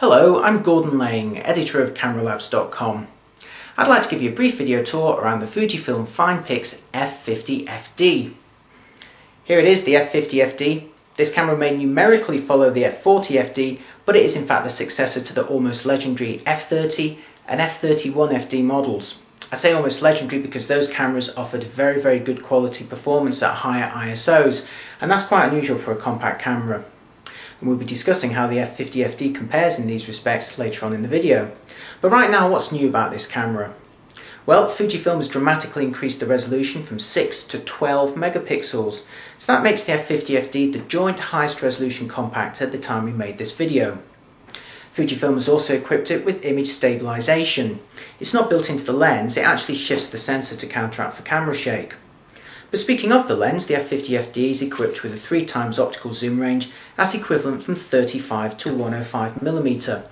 Hello, I'm Gordon Lang, editor of CameraLabs.com. I'd like to give you a brief video tour around the Fujifilm FinePix F50fd. Here it is, the F50fd. This camera may numerically follow the F40fd, but it is in fact the successor to the almost legendary F30 and F31fd models. I say almost legendary because those cameras offered very good quality performance at higher ISOs, and that's quite unusual for a compact camera. And we'll be discussing how the F50fd compares in these respects later on in the video. But right now, what's new about this camera? Well, Fujifilm has dramatically increased the resolution from 6 to 12 megapixels, so that makes the F50fd the joint highest resolution compact at the time we made this video. Fujifilm has also equipped it with image stabilization. It's not built into the lens, it actually shifts the sensor to counteract for camera shake. But speaking of the lens, the F50fd is equipped with a 3x optical zoom range that's equivalent from 35 to 105mm. And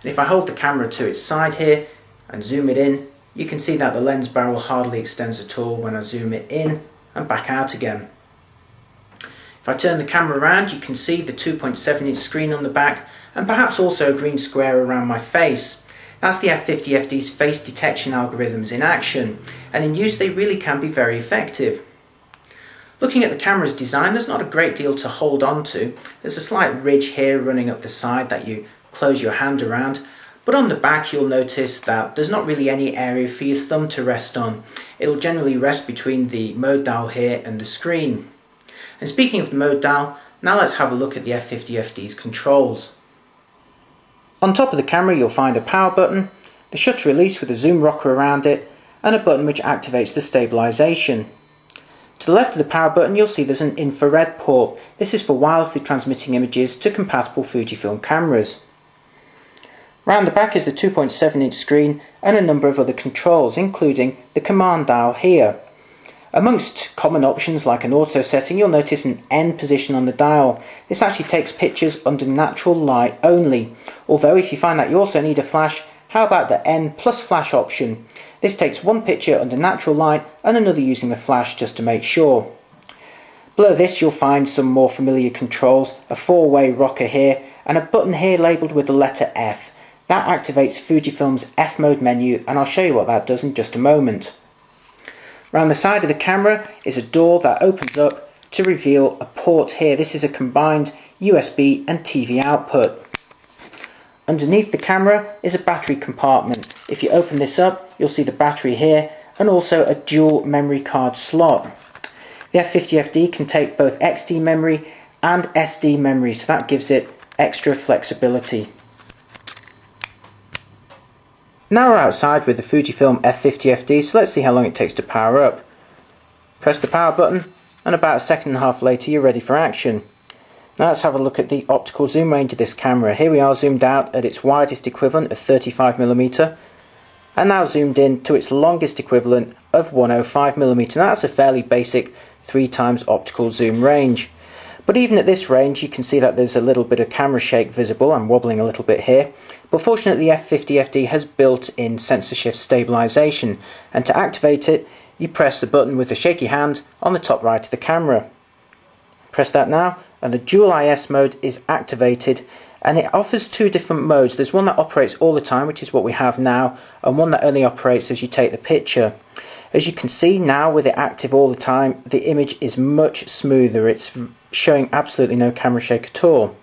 if I hold the camera to its side here and zoom it in, you can see that the lens barrel hardly extends at all when I zoom it in and back out again. If I turn the camera around, you can see the 2.7-inch screen on the back and perhaps also a green square around my face. That's the F50fd's face detection algorithms in action, and in use they really can be very effective. Looking at the camera's design, there's not a great deal to hold on to. There's a slight ridge here running up the side that you close your hand around, but on the back you'll notice that there's not really any area for your thumb to rest on. It'll generally rest between the mode dial here and the screen. And speaking of the mode dial, now let's have a look at the F50fd's controls. On top of the camera you'll find a power button, the shutter release with a zoom rocker around it, and a button which activates the stabilization. To the left of the power button you'll see there's an infrared port. This is for wirelessly transmitting images to compatible Fujifilm cameras. Round the back is the 2.7-inch screen and a number of other controls, including the command dial here. Amongst common options like an auto setting, you'll notice an N position on the dial. This actually takes pictures under natural light only, although if you find that you also need a flash, how about the N plus flash option? This takes one picture under natural light and another using the flash just to make sure. Below this you'll find some more familiar controls, a 4-way rocker here and a button here labelled with the letter F. That activates Fujifilm's F mode menu, and I'll show you what that does in just a moment. Round the side of the camera is a door that opens up to reveal a port here. This is a combined USB and TV output. Underneath the camera is a battery compartment. If you open this up, you'll see the battery here and also a dual memory card slot. The F50fd can take both XD memory and SD memory, so that gives it extra flexibility. Now we're outside with the Fujifilm F50fd, so let's see how long it takes to power up. Press the power button and about a second and a half later you're ready for action. Now let's have a look at the optical zoom range of this camera. Here we are zoomed out at its widest equivalent of 35mm and now zoomed in to its longest equivalent of 105mm. Now that's a fairly basic 3x optical zoom range. But even at this range you can see that there's a little bit of camera shake visible. I'm wobbling a little bit here. But fortunately the F50fd has built-in sensor shift stabilization, and to activate it you press the button with the shaky hand on the top right of the camera. Press that now and the dual IS mode is activated, and it offers two different modes. There's one that operates all the time, which is what we have now, and one that only operates as you take the picture. As you can see now with it active all the time, the image is much smoother. It's showing absolutely no camera shake at all.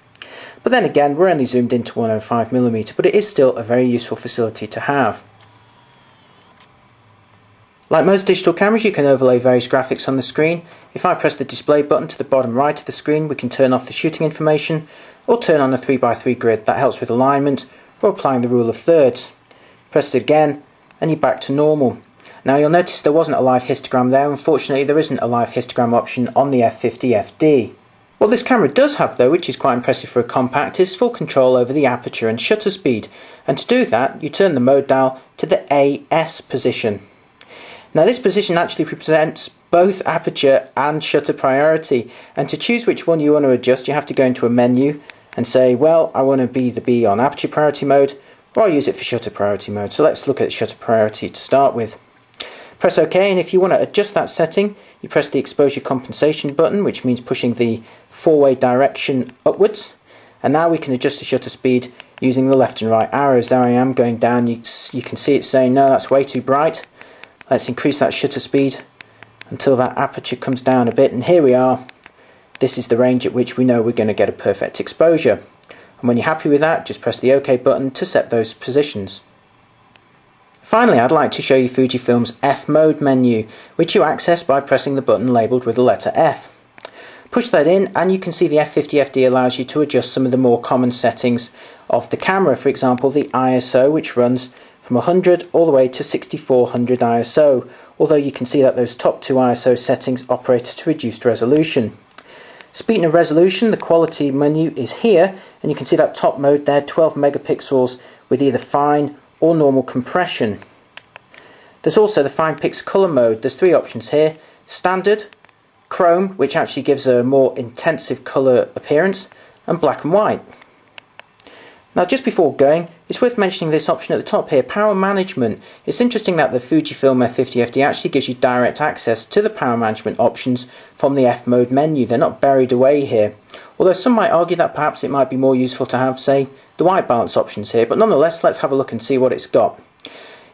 But then again, we're only zoomed into 105mm, but it is still a very useful facility to have. Like most digital cameras, you can overlay various graphics on the screen. If I press the display button to the bottom right of the screen, we can turn off the shooting information or turn on a 3x3 grid. That helps with alignment or applying the rule of thirds. Press it again and you're back to normal. Now you'll notice there wasn't a live histogram there. Unfortunately there isn't a live histogram option on the F50fd. What this camera does have though, which is quite impressive for a compact, is full control over the aperture and shutter speed, and to do that you turn the mode dial to the AS position. Now this position actually represents both aperture and shutter priority, and to choose which one you want to adjust you have to go into a menu and say, well, I want to either be on aperture priority mode or I'll use it for shutter priority mode. So let's look at shutter priority to start with. Press OK, and if you want to adjust that setting you press the exposure compensation button, which means pushing the 4-way direction upwards, and now we can adjust the shutter speed using the left and right arrows. There I am going down. You can see it saying, no, that's way too bright. Let's increase that shutter speed until that aperture comes down a bit, and here we are. This is the range at which we know we're going to get a perfect exposure. And when you're happy with that, just press the OK button to set those positions. Finally, I'd like to show you Fujifilm's F mode menu, which you access by pressing the button labelled with the letter F. Push that in and you can see the F50fd allows you to adjust some of the more common settings of the camera. For example, the ISO, which runs from 100 all the way to 6400 ISO, although you can see that those top two ISO settings operate at a reduced resolution. Speaking of resolution, the quality menu is here, and you can see that top mode there, 12 megapixels with either fine or normal compression. There's also the FinePix color mode. There's three options here: standard, chrome, which actually gives a more intensive color appearance, and black and white. Now, just before going, it's worth mentioning this option at the top here, power management. It's interesting that the Fujifilm F50fd actually gives you direct access to the power management options from the F mode menu. They're not buried away here. Although some might argue that perhaps it might be more useful to have, say, the white balance options here, but nonetheless, let's have a look and see what it's got.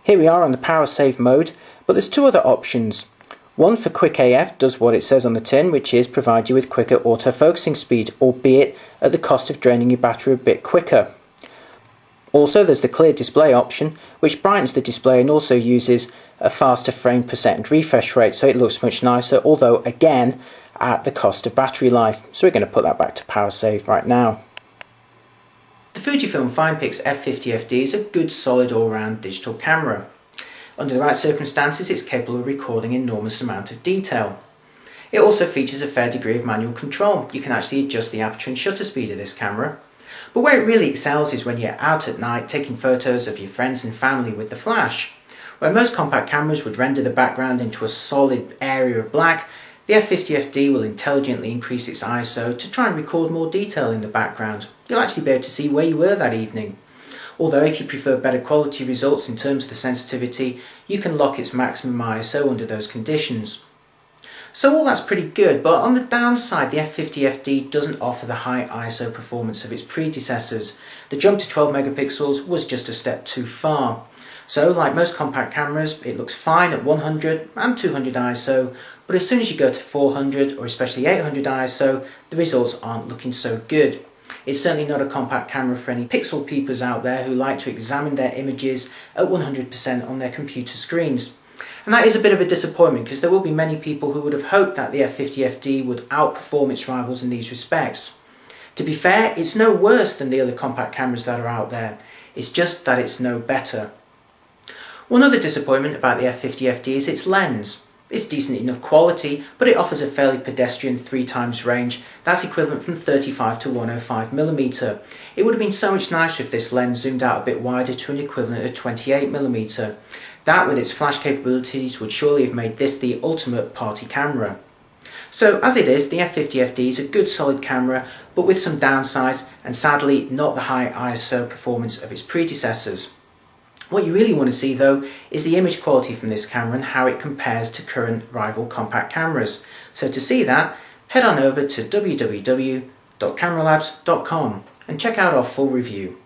Here we are on the power save mode, but there's two other options. One for quick AF does what it says on the tin, which is provide you with quicker autofocusing speed, albeit at the cost of draining your battery a bit quicker. Also, there's the clear display option, which brightens the display and also uses a faster frame per second refresh rate, so it looks much nicer, although again at the cost of battery life. So we're going to put that back to power save right now. The Fujifilm FinePix F50fd is a good solid all-round digital camera. Under the right circumstances, it's capable of recording an enormous amount of detail. It also features a fair degree of manual control. You can actually adjust the aperture and shutter speed of this camera. But where it really excels is when you're out at night taking photos of your friends and family with the flash. Where most compact cameras would render the background into a solid area of black, the F50fd will intelligently increase its ISO to try and record more detail in the background. You'll actually be able to see where you were that evening. Although if you prefer better quality results in terms of the sensitivity, you can lock its maximum ISO under those conditions. So all that's pretty good, but on the downside, the F50fd doesn't offer the high ISO performance of its predecessors. The jump to 12 megapixels was just a step too far. So like most compact cameras, it looks fine at 100 and 200 ISO, but as soon as you go to 400 or especially 800 ISO, the results aren't looking so good. It's certainly not a compact camera for any pixel peepers out there who like to examine their images at 100% on their computer screens. And that is a bit of a disappointment, because there will be many people who would have hoped that the F50fd would outperform its rivals in these respects. To be fair, it's no worse than the other compact cameras that are out there. It's just that it's no better. One other disappointment about the F50fd is its lens. It's decent enough quality, but it offers a fairly pedestrian 3x range that's equivalent from 35 to 105mm. It would have been so much nicer if this lens zoomed out a bit wider to an equivalent of 28mm. That, with its flash capabilities, would surely have made this the ultimate party camera. So as it is, the F50fd is a good solid camera, but with some downsides, and sadly not the high ISO performance of its predecessors. What you really want to see though is the image quality from this camera and how it compares to current rival compact cameras. So to see that, head on over to www.cameralabs.com and check out our full review.